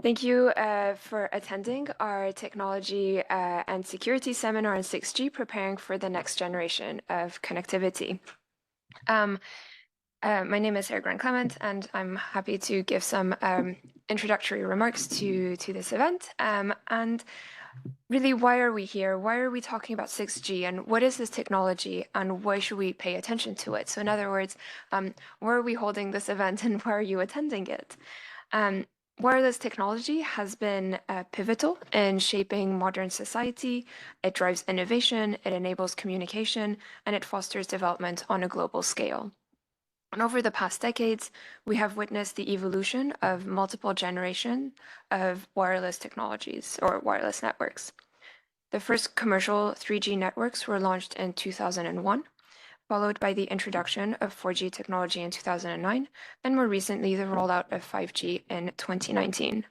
Thank you for attending our technology and security seminar on 6G, preparing for the next generation of connectivity. My name is Ericsson Clement, and I'm happy to give some introductory remarks to this event. And really, why are we here? Why are we talking about 6G, and what is this technology, and why should we pay attention to it? So in other words, why are we holding this event, and why are you attending it? Wireless technology has been pivotal in shaping modern society. It drives innovation, it enables communication, and it fosters development on a global scale. And over the past decades, we have witnessed the evolution of multiple generations of wireless technologies or wireless networks. The first commercial 3G networks were launched in 2001, followed by the introduction of 4G technology in 2009, and more recently the rollout of 5G in 2019.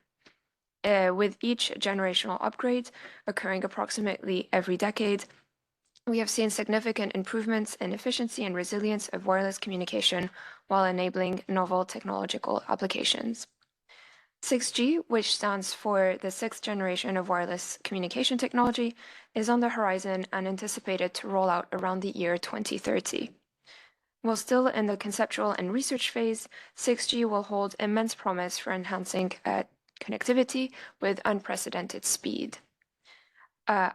With each generational upgrade occurring approximately every decade, we have seen significant improvements in efficiency and resilience of wireless communication while enabling novel technological applications. 6G, which stands for the sixth generation of wireless communication technology, is on the horizon and anticipated to roll out around the year 2030. While still in the conceptual and research phase, 6G will hold immense promise for enhancing connectivity with unprecedented speed,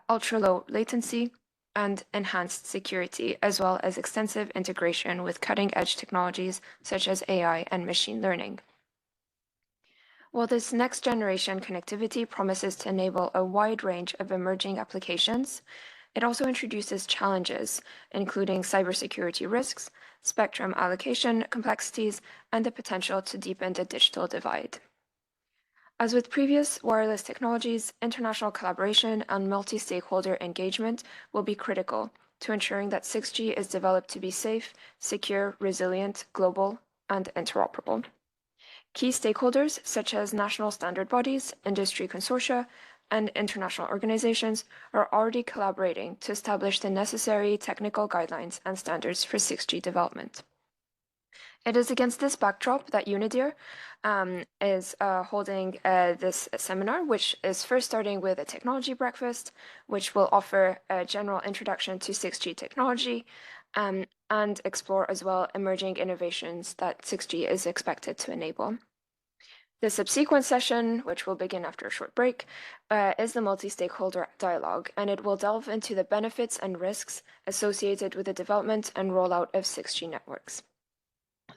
ultra-low latency, and enhanced security, as well as extensive integration with cutting-edge technologies such as AI and machine learning. While this next-generation connectivity promises to enable a wide range of emerging applications, it also introduces challenges, including cybersecurity risks, spectrum allocation complexities, and the potential to deepen the digital divide. As with previous wireless technologies, international collaboration and multi-stakeholder engagement will be critical to ensuring that 6G is developed to be safe, secure, resilient, global, and interoperable. Key stakeholders, such as national standard bodies, industry consortia, and international organizations, are already collaborating to establish the necessary technical guidelines and standards for 6G development. It is against this backdrop that UNIDIR is holding this seminar, which is first starting with a technology breakfast, which will offer a general introduction to 6G technology and explore as well emerging innovations that 6G is expected to enable. The subsequent session, which will begin after a short break, is the multi-stakeholder dialogue, and it will delve into the benefits and risks associated with the development and rollout of 6G networks.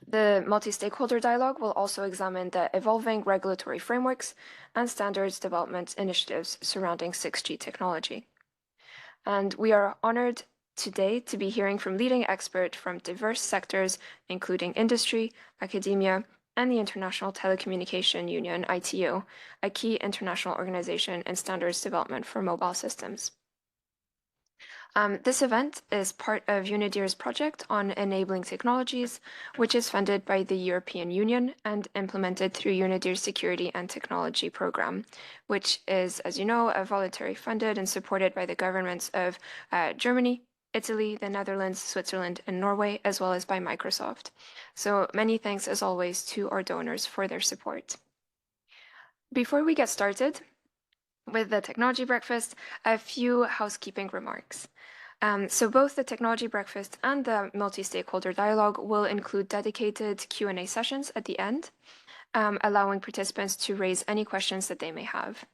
The multi-stakeholder dialogue will also examine the evolving regulatory frameworks and standards development initiatives surrounding 6G technology. And we are honored today to be hearing from leading experts from diverse sectors, including industry, academia, and the International Telecommunication Union, ITU, a key international organization in standards development for mobile systems. This event is part of UNIDIR's project on enabling technologies, which is funded by the European Union and implemented through UNIDIR's Security and Technology Program, which is, as you know, voluntary funded and supported by the governments of Germany, Italy, the Netherlands, Switzerland, and Norway, as well as by Microsoft. So many thanks, as always, to our donors for their support. Before we get started with the technology breakfast, a few housekeeping remarks. So both the technology breakfast and the multi-stakeholder dialogue will include dedicated Q&A sessions at the end, allowing participants to raise any questions that they may have.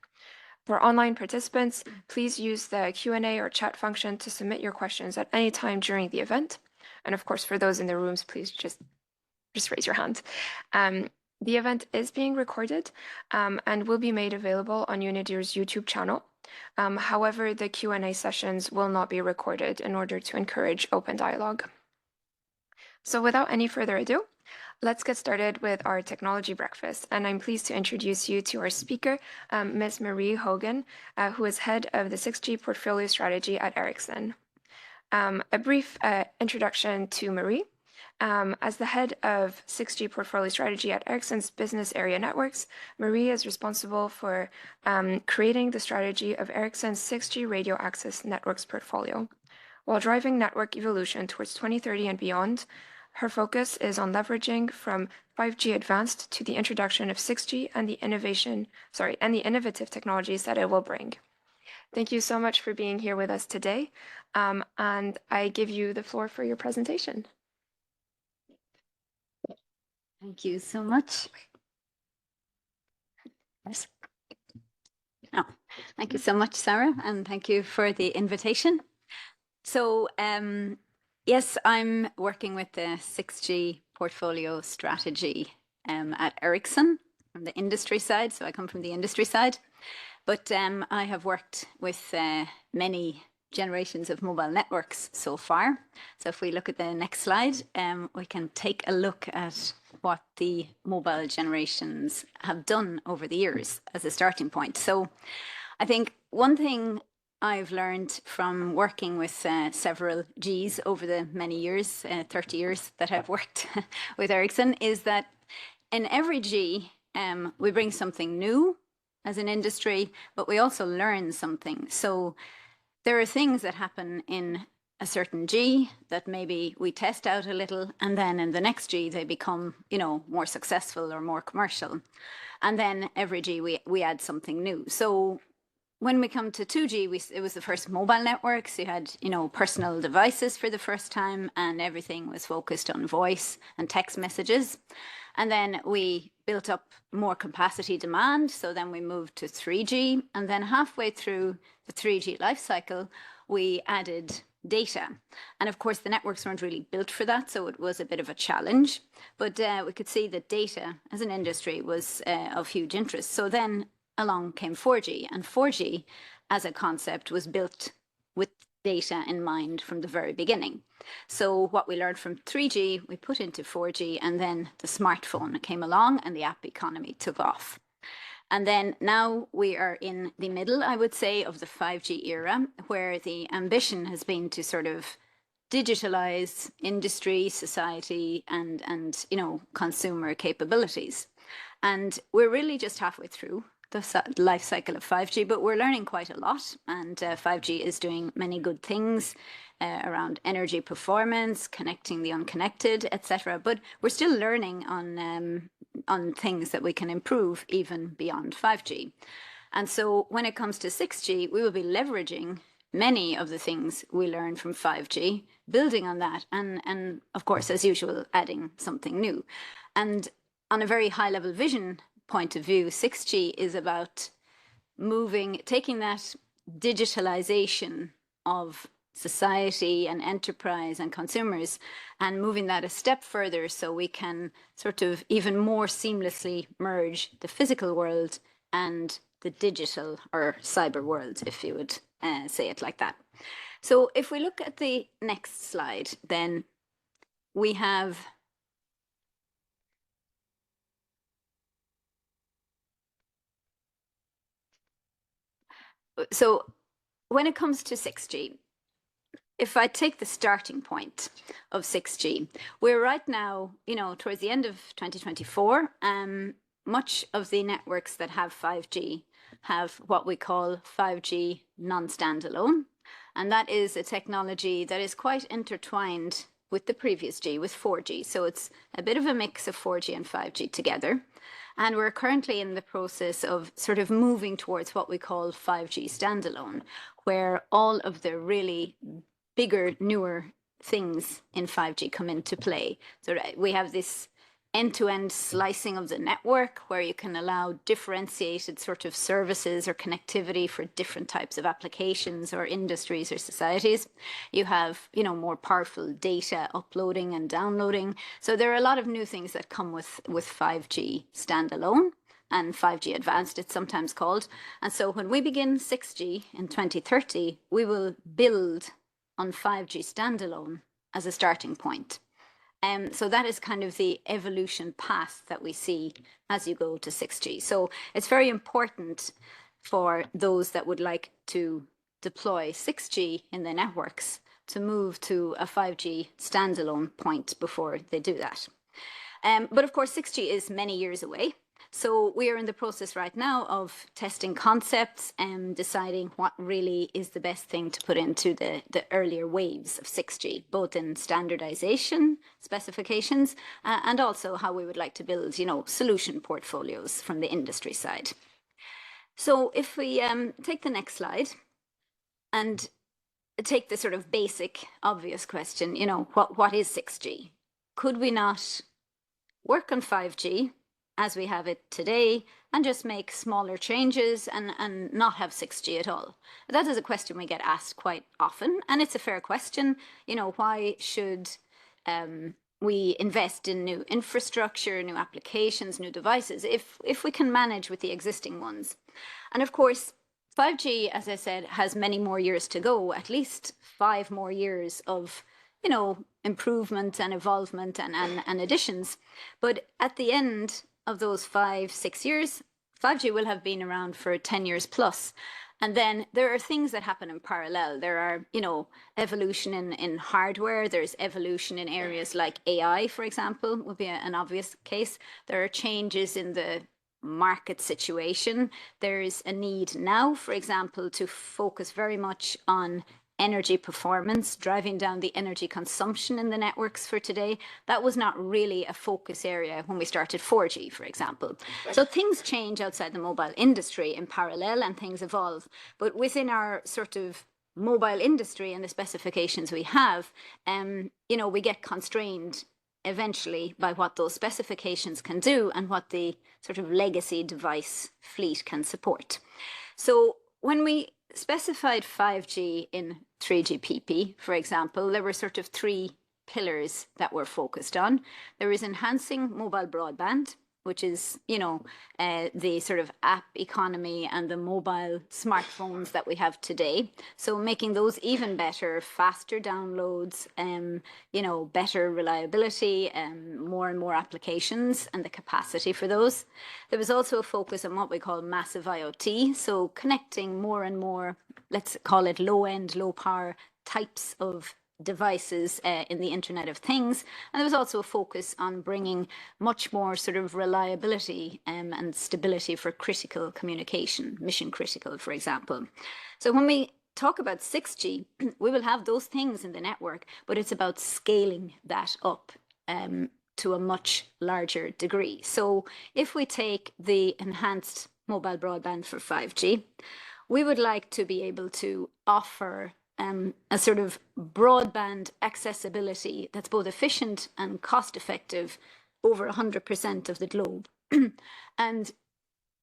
For online participants, please use the Q&A or chat function to submit your questions at any time during the event. And of course, for those in the rooms, please just raise your hand. The event is being recorded and will be made available on UNIDIR's YouTube channel. However, the Q&A sessions will not be recorded in order to encourage open dialogue. So without any further ado, let's get started with our technology breakfast. And I'm pleased to introduce you to our speaker, Ms. Marie Hogan, who is head of the 6G portfolio strategy at Ericsson. A brief introduction to Marie. As the head of 6G portfolio strategy at Ericsson's business area networks, Marie is responsible for creating the strategy of Ericsson's 6G radio access networks portfolio. While driving network evolution towards 2030 and beyond, Her focus is on leveraging from 5G advanced to the introduction of 6G and the innovative technologies that it will bring. Thank you so much for being here with us today, and I give you the floor for your presentation. Thank you so much. Yes. Oh, thank you so much, Sarah, and thank you for the invitation. So, yes, I'm working with the 6G portfolio strategy at Ericsson from the industry side. So I come from the industry side, but I have worked with many generations of mobile networks so far. So if we look at the next slide, we can take a look at what the mobile generations have done over the years as a starting point. So I think one thing I've learned from working with several Gs over the many years, 30 years that I've worked with Ericsson, is that in every G, we bring something new as an industry, but we also learn something. So there are things that happen in a certain G that maybe we test out a little, and then in the next G, they become, more successful or more commercial. And then every G, we add something new. So when we come to 2G, it was the first mobile networks. You had, personal devices for the first time, and everything was focused on voice and text messages. And then we built up more capacity demand. So then we moved to 3G. And then halfway through the 3G life cycle, we added data. And of course, the networks weren't really built for that. So it was a bit of a challenge. But we could see that data as an industry was of huge interest. So then along came 4G. And 4G as a concept was built with data in mind from the very beginning. So what we learned from 3G, we put into 4G, and then the smartphone came along and the app economy took off. And then now we are in the middle, I would say, of the 5G era, where the ambition has been to sort of digitalize industry, society, and consumer capabilities. And we're really just halfway through the life cycle of 5G, but we're learning quite a lot, and 5G is doing many good things around energy performance, connecting the unconnected, etc. But we're still learning on things that we can improve even beyond 5G. And so when it comes to 6G, we will be leveraging many of the things we learned from 5G, building on that, and of course, as usual, adding something new. And on a very high-level vision point of view, 6G is about taking that digitalization of society and enterprise and consumers and moving that a step further so we can sort of even more seamlessly merge the physical world and the digital or cyber world, if you would say it like that. So if we look at the next slide, then we have so when it comes to 6G, if I take the starting point of 6G, we're right now, towards the end of 2024, much of the networks that have 5G have what we call 5G non-standalone. And that is a technology that is quite intertwined with the previous G, with 4G. So it's a bit of a mix of 4G and 5G together. And we're currently in the process of sort of moving towards what we call 5G standalone, where all of the really bigger, newer things in 5G come into play. So we have this end-to-end slicing of the network where you can allow differentiated sort of services or connectivity for different types of applications or industries or societies. You have, more powerful data uploading and downloading. So there are a lot of new things that come with 5G standalone and 5G advanced, it's sometimes called. And so when we begin 6G in 2030, we will build on 5G standalone as a starting point. So that is kind of the evolution path that we see as you go to 6G. So it's very important for those that would like to deploy 6G in their networks to move to a 5G standalone point before they do that. But of course, 6G is many years away. So we are in the process right now of testing concepts and deciding what really is the best thing to put into the earlier waves of 6G, both in standardization specifications and also how we would like to build, solution portfolios from the industry side. So if we take the next slide and take the sort of basic, obvious question, what is 6G? Could we not work on 5G as we have it today and just make smaller changes and not have 6G at all? That is a question we get asked quite often, and it's a fair question. Why should we invest in new infrastructure, new applications, new devices if we can manage with the existing ones? And of course, 5G, as I said, has many more years to go, at least 5 more years of improvement and evolvement and additions. But at the end of those 5-6 years, 5G will have been around for 10 years plus. And then there are things that happen in parallel. There are, evolution in hardware. There's evolution in areas like AI, for example, would be an obvious case. There are changes in the market situation. There's a need now, for example, to focus very much on energy performance, driving down the energy consumption in the networks for today. That was not really a focus area when we started 4G, for example. So things change outside the mobile industry in parallel and things evolve. But within our sort of mobile industry and the specifications we have, we get constrained eventually by what those specifications can do and what the sort of legacy device fleet can support. So when we specified 5G in 3GPP, for example, there were sort of 3 pillars that were focused on. There is enhancing mobile broadband, which is, the sort of app economy and the mobile smartphones that we have today. So making those even better, faster downloads, better reliability, more and more applications and the capacity for those. There was also a focus on what we call massive IoT. So connecting more and more, let's call it low-end, low-power types of devices in the Internet of Things. And there was also a focus on bringing much more sort of reliability and stability for critical communication, mission critical, for example. So when we talk about 6G, we will have those things in the network, but it's about scaling that up to a much larger degree. So if we take the enhanced mobile broadband for 5G, we would like to be able to offer a sort of broadband accessibility that's both efficient and cost effective over 100% of the globe. And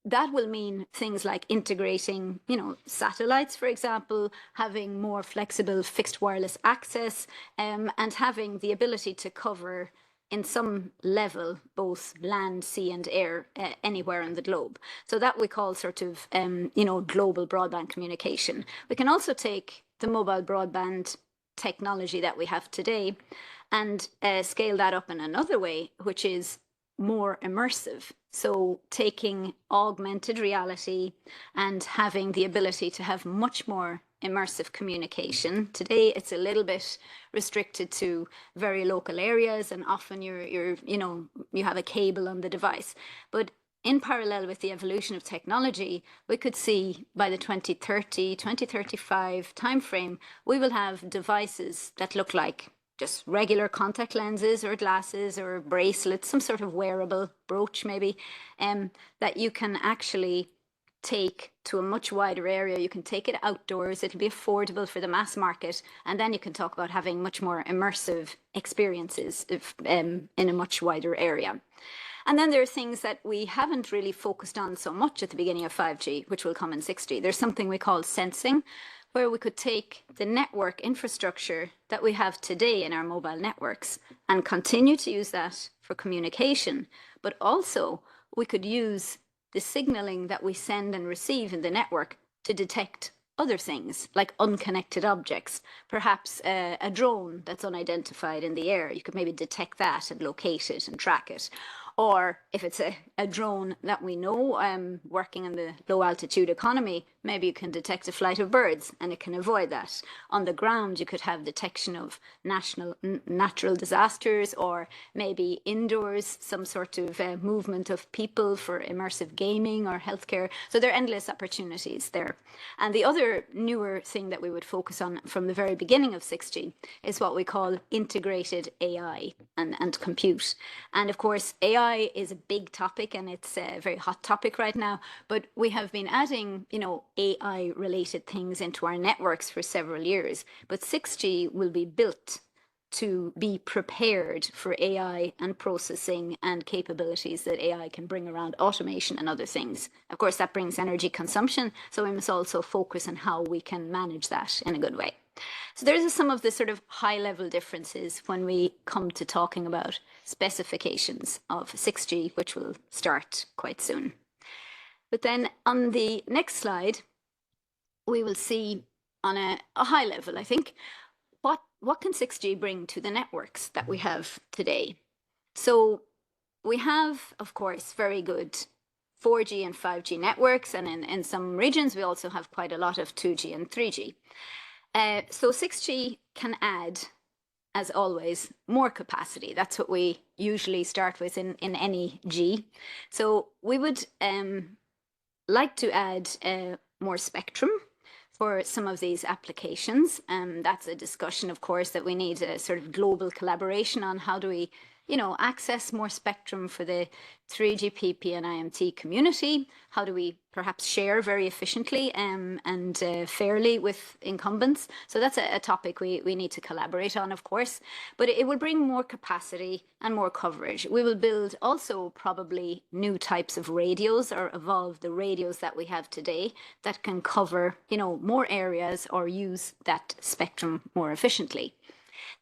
that will mean things like integrating, satellites, for example, having more flexible fixed wireless access, and having the ability to cover in some level both land, sea and air anywhere in the globe. So that we call sort of, global broadband communication. We can also take the mobile broadband technology that we have today and scale that up in another way, which is more immersive. So taking augmented reality and having the ability to have much more immersive communication. Today, it's a little bit restricted to very local areas, and often you have a cable on the device. But in parallel with the evolution of technology, we could see by the 2030, 2035 timeframe, we will have devices that look like just regular contact lenses or glasses or bracelets, some sort of wearable brooch maybe, that you can actually take to a much wider area. You can take it outdoors. It'll be affordable for the mass market. And then you can talk about having much more immersive experiences in a much wider area. And then there are things that we haven't really focused on so much at the beginning of 5G, which will come in 6G. There's something we call sensing, where we could take the network infrastructure that we have today in our mobile networks and continue to use that for communication. But also we could use the signaling that we send and receive in the network to detect other things like unconnected objects, perhaps a drone that's unidentified in the air. You could maybe detect that and locate it and track it. Or if it's a drone that we know working in the low altitude economy, maybe you can detect a flight of birds and it can avoid that. On the ground, you could have detection of natural disasters, or maybe indoors, some sort of movement of people for immersive gaming or healthcare. So there are endless opportunities there. And the other newer thing that we would focus on from the very beginning of 6G is what we call integrated AI and compute. And of course, AI is a big topic and it's a very hot topic right now, but we have been adding, AI related things into our networks for several years. But 6G will be built to be prepared for AI and processing and capabilities that AI can bring around automation and other things. Of course, that brings energy consumption, so we must also focus on how we can manage that in a good way. So there's some of the sort of high-level differences when we come to talking about specifications of 6G, which will start quite soon. But then on the next slide, we will see on a high level, I think, what can 6G bring to the networks that we have today? So we have, of course, very good 4G and 5G networks, and in some regions we also have quite a lot of 2G and 3G. So 6G can add, as always, more capacity. That's what we usually start with in any G. So we would like to add more spectrum for some of these applications. That's a discussion, of course, that we need a sort of global collaboration on. How do we, access more spectrum for the 3GPP and IMT community? How do we perhaps share very efficiently and fairly with incumbents? So that's a topic we need to collaborate on, of course, but it will bring more capacity and more coverage. We will build also probably new types of radios, or evolve the radios that we have today that can cover, more areas or use that spectrum more efficiently.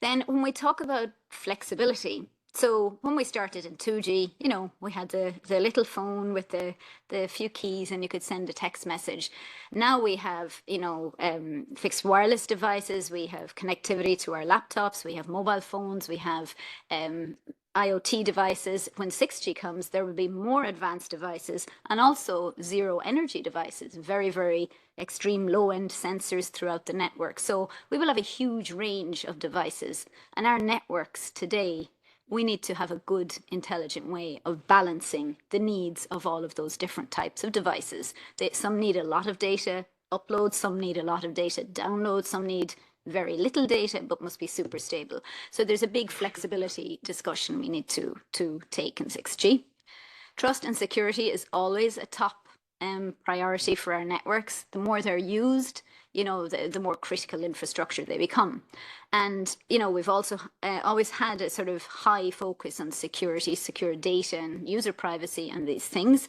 Then when we talk about flexibility, so when we started in 2G, we had the little phone with the few keys and you could send a text message. Now we have, fixed wireless devices, we have connectivity to our laptops, we have mobile phones, we have IoT devices. When 6G comes, there will be more advanced devices and also zero energy devices, very, very extreme low-end sensors throughout the network. So we will have a huge range of devices, and our networks today, we need to have a good, intelligent way of balancing the needs of all of those different types of devices. Some need a lot of data upload, some need a lot of data download, some need very little data but must be super stable. So there's a big flexibility discussion we need to take in 6G. Trust and security is always a top priority for our networks. The more they're used, the more critical infrastructure they become. And, we've also always had a sort of high focus on security, secure data and user privacy and these things.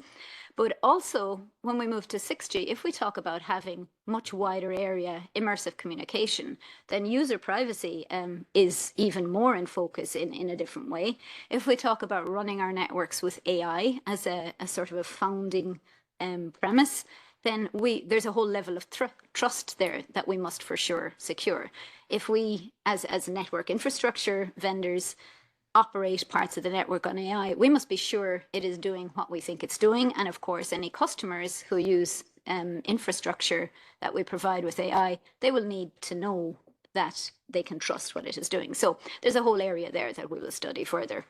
But also, when we move to 6G, if we talk about having much wider area immersive communication, then user privacy is even more in focus in a different way. If we talk about running our networks with AI as a sort of a founding premise, then there's a whole level of trust there that we must for sure secure. If we, as network infrastructure vendors, operate parts of the network on AI, we must be sure it is doing what we think it's doing. And of course, any customers who use infrastructure that we provide with AI, they will need to know that they can trust what it is doing. So there's a whole area there that we will study further.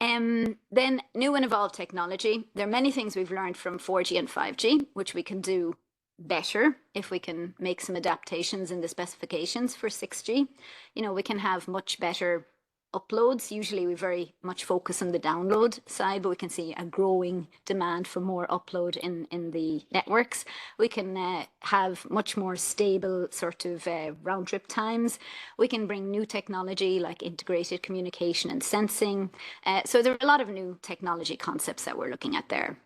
Then new and evolved technology. There are many things we've learned from 4G and 5G, which we can do better if we can make some adaptations in the specifications for 6G. We can have much better uploads. Usually we very much focus on the download side, but we can see a growing demand for more upload in the networks. We can have much more stable sort of round trip times. We can bring new technology like integrated communication and sensing. So there are a lot of new technology concepts that we're looking at there.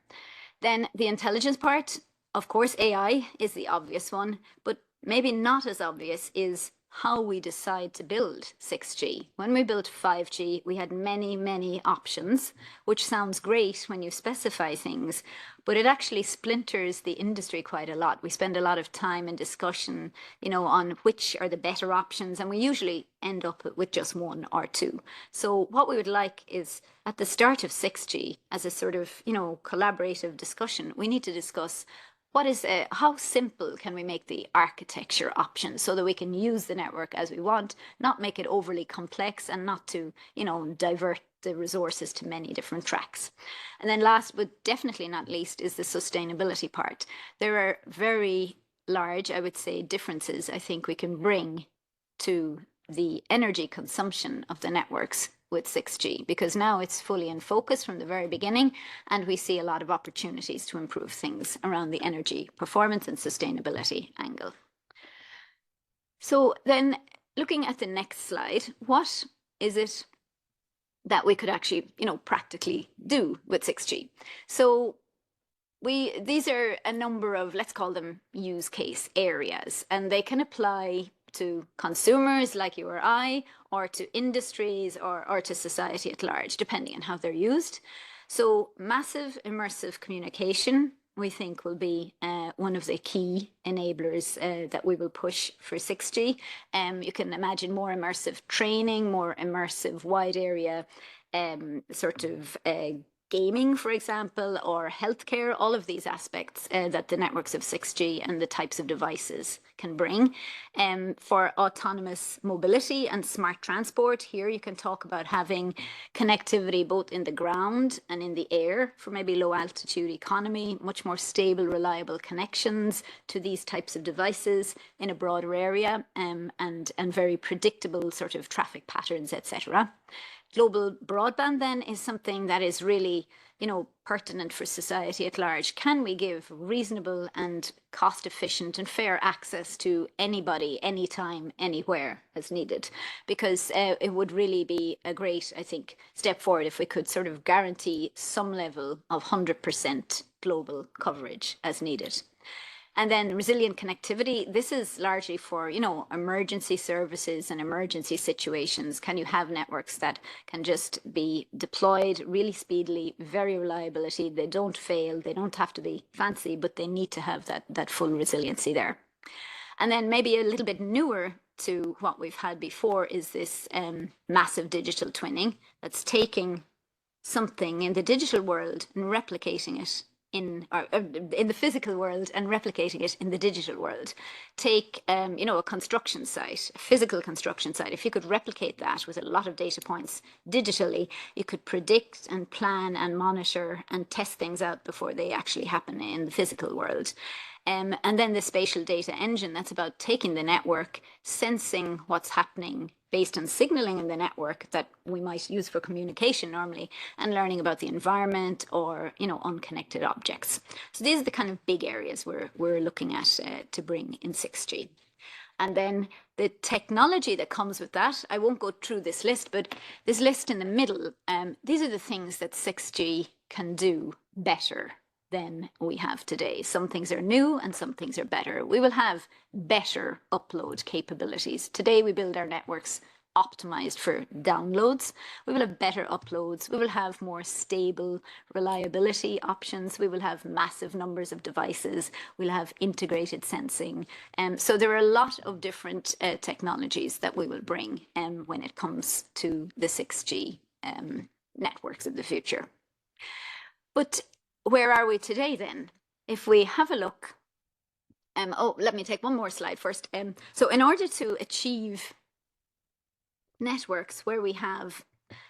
Then the intelligence part, of course, AI is the obvious one, but maybe not as obvious is how we decide to build 6G. When we built 5G, we had many, many options, which sounds great when you specify things, but it actually splinters the industry quite a lot. We spend a lot of time and discussion, on which are the better options, and we usually end up with just one or two. So what we would like is at the start of 6G, as a sort of, collaborative discussion, we need to discuss how simple can we make the architecture options so that we can use the network as we want, not make it overly complex, and not to, divert the resources to many different tracks. And then last but definitely not least is the sustainability part. There are very large, I would say, differences I think we can bring to the energy consumption of the networks with 6G, because now it's fully in focus from the very beginning, and we see a lot of opportunities to improve things around the energy performance and sustainability angle. So then, looking at the next slide, what is it that we could actually, practically do with 6G? So these are a number of, let's call them use case areas, and they can apply to consumers like you or I, or to industries, or to society at large, depending on how they're used. So massive immersive communication, we think, will be one of the key enablers that we will push for 6G. You can imagine more immersive training, more immersive wide area sort of gaming, for example, or healthcare, all of these aspects that the networks of 6G and the types of devices can bring. For autonomous mobility and smart transport, here you can talk about having connectivity both in the ground and in the air for maybe low altitude economy, much more stable, reliable connections to these types of devices in a broader area, and very predictable sort of traffic patterns, etc. Global broadband then is something that is really, pertinent for society at large. Can we give reasonable and cost efficient and fair access to anybody, anytime, anywhere as needed? Because it would really be a great, I think, step forward if we could sort of guarantee some level of 100% global coverage as needed. And then resilient connectivity, this is largely for, emergency services and emergency situations. Can you have networks that can just be deployed really speedily, very reliability, they don't fail, they don't have to be fancy, but they need to have that full resiliency there. And then maybe a little bit newer to what we've had before is this massive digital twinning that's taking something in the digital world and replicating it in the physical world and replicating it in the digital world. Take, a construction site, a physical construction site. If you could replicate that with a lot of data points digitally, you could predict and plan and monitor and test things out before they actually happen in the physical world. And then the spatial data engine, that's about taking the network, sensing what's happening based on signaling in the network that we might use for communication normally, and learning about the environment or, unconnected objects. So these are the kind of big areas we're looking at to bring in 6G. And then the technology that comes with that, I won't go through this list, but this list in the middle, these are the things that 6G can do better than we have today. Some things are new and some things are better. We will have better upload capabilities. Today we build our networks optimized for downloads. We will have better uploads. We will have more stable reliability options. We will have massive numbers of devices. We'll have integrated sensing. So there are a lot of different technologies that we will bring when it comes to the 6G networks of the future. But where are we today then? If we have a look, let me take one more slide first. So in order to achieve networks where we have,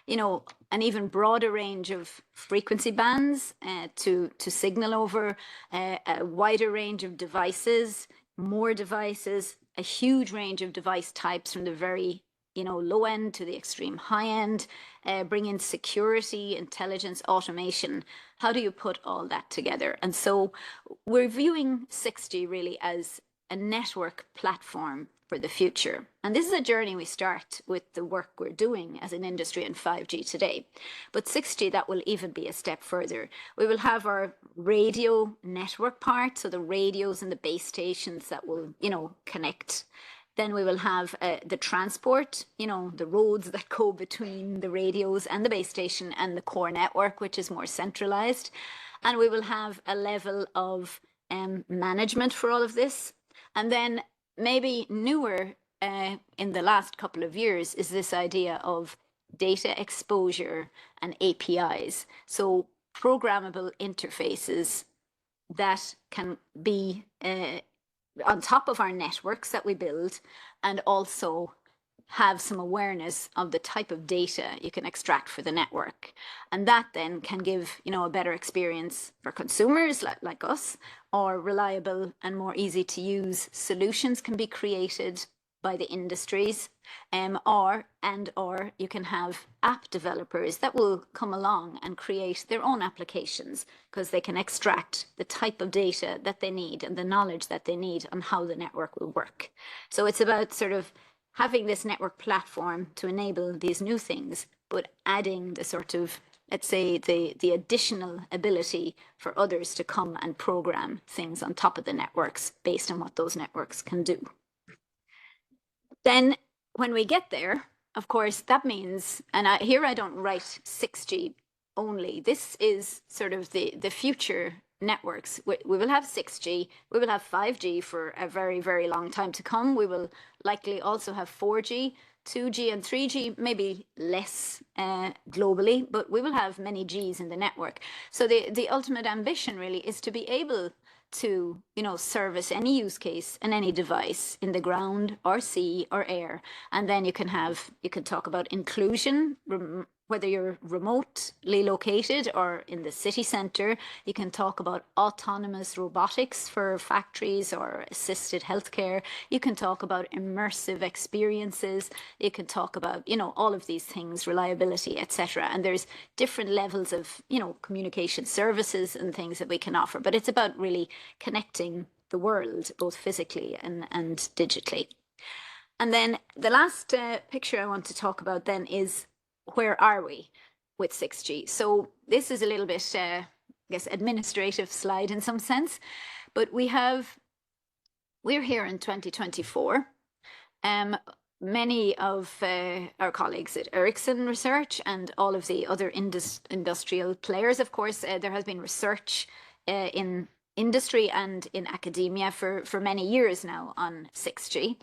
an even broader range of frequency bands to signal over, a wider range of devices, more devices, a huge range of device types from the very low end to the extreme high end, bring in security, intelligence, automation. How do you put all that together? And so we're viewing 6G really as a network platform for the future. And this is a journey we start with the work we're doing as an industry in 5G today. But 6G, that will even be a step further. We will have our radio network part, so the radios and the base stations that will, connect Then we will have the transport, the roads that go between the radios and the base station and the core network, which is more centralized. And we will have a level of management for all of this. And then maybe newer in the last couple of years is this idea of data exposure and APIs. So programmable interfaces that can be on top of our networks that we build, and also have some awareness of the type of data you can extract for the network. And that then can give, a better experience for consumers like us, or reliable and more easy to use solutions can be created by the industries, or you can have app developers that will come along and create their own applications, because they can extract the type of data that they need and the knowledge that they need on how the network will work. So it's about sort of having this network platform to enable these new things, but adding the sort of, let's say, the additional ability for others to come and program things on top of the networks based on what those networks can do. Then when we get there, of course, that means, and here I don't write 6G only, this is sort of the future networks. We will have 6G, we will have 5G for a very, very long time to come. We will likely also have 4G, 2G and 3G, maybe less globally, but we will have many Gs in the network. So the ultimate ambition really is to be able to, service any use case and any device in the ground or sea or air. And then you can talk about inclusion, whether you're remotely located or in the city center. You can talk about autonomous robotics for factories or assisted healthcare. You can talk about immersive experiences. You can talk about, all of these things, reliability, etc. And there's different levels of, communication services and things that we can offer. But it's about really connecting the world, both physically and digitally. And then the last picture I want to talk about then is, where are we with 6G? So this is a little bit, I guess, administrative slide in some sense, but we're here in 2024. Many of our colleagues at Ericsson Research and all of the other industrial players, of course, there has been research in industry and in academia for many years now on 6G.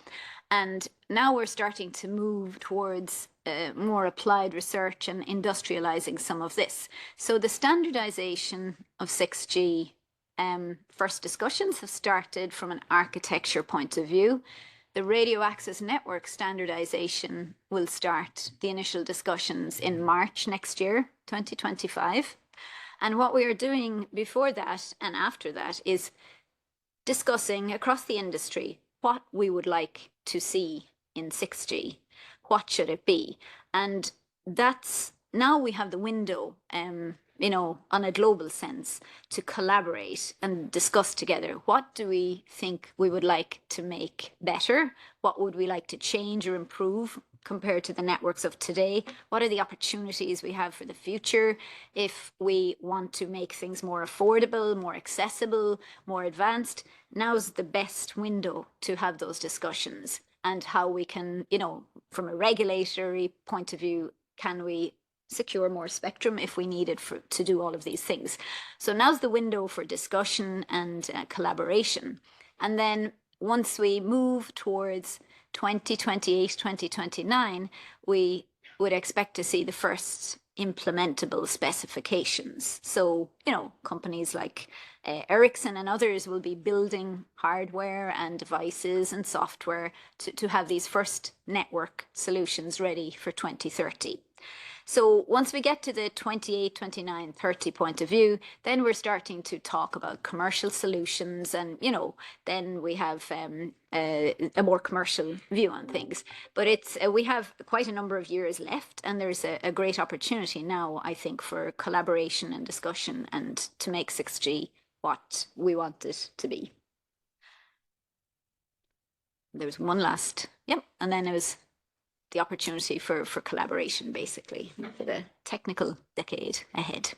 And now we're starting to move towards more applied research and industrializing some of this. So the standardization of 6G, first discussions have started from an architecture point of view. The radio access network standardization will start the initial discussions in March next year, 2025. And what we are doing before that and after that is discussing across the industry what we would like to see in 6G. What should it be? And that's, now we have the window, on a global sense, to collaborate and discuss together. What do we think we would like to make better? What would we like to change or improve compared to the networks of today? What are the opportunities we have for the future? If we want to make things more affordable, more accessible, more advanced, now's the best window to have those discussions. And how we can, from a regulatory point of view, can we secure more spectrum if we need it to do all of these things? So now's the window for discussion and collaboration. And then once we move towards 2028, 2029, we would expect to see the first implementable specifications. So, companies like Ericsson and others will be building hardware and devices and software to have these first network solutions ready for 2030. So once we get to the 28, 29, 30 point of view, then we're starting to talk about commercial solutions, and, then we have a more commercial view on things. But we have quite a number of years left, and there's a great opportunity now, I think, for collaboration and discussion and to make 6G what we want it to be. There's one last, and then it was the opportunity for collaboration, basically, for the technical decade ahead.